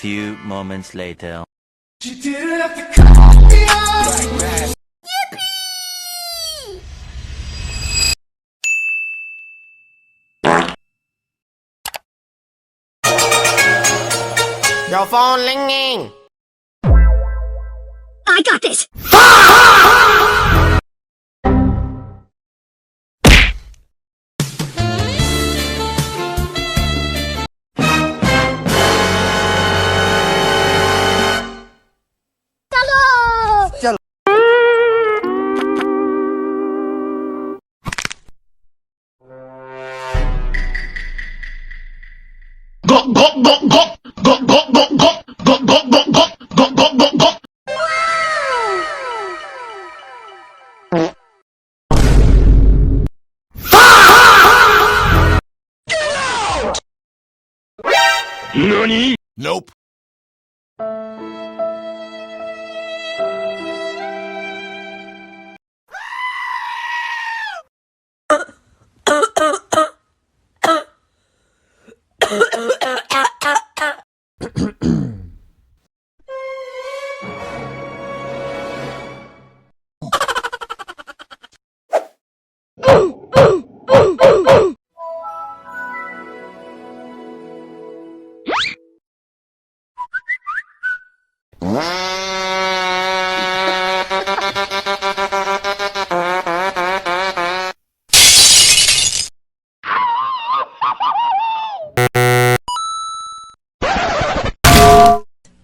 few moments later. You didn't have to cut me off. Your phone ringing. I got this! Go go go go go go go go go go go go go go go go. NANI? Nope.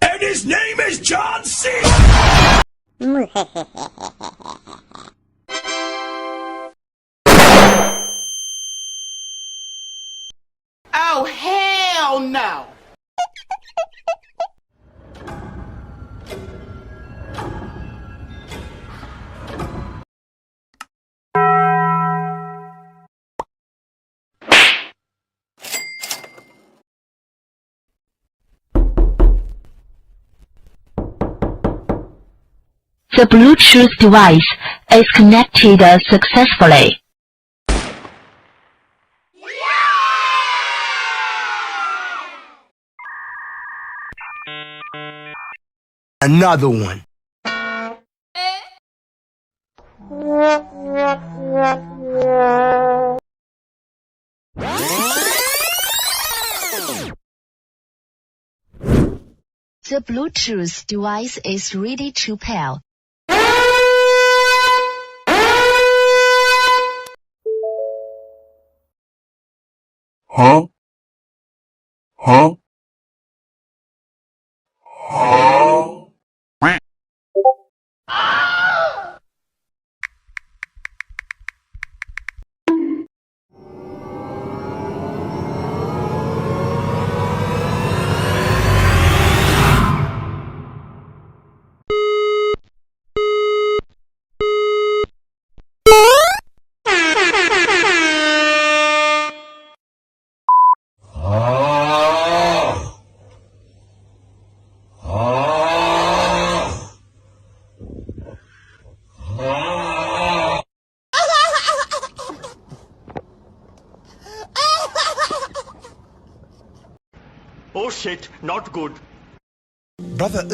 And his name is John C. Oh, hell no. The Bluetooth device is connected successfully. Another one. The Bluetooth device is ready to pair. Huh? Huh? Huh? Oh shit, not good. Brother,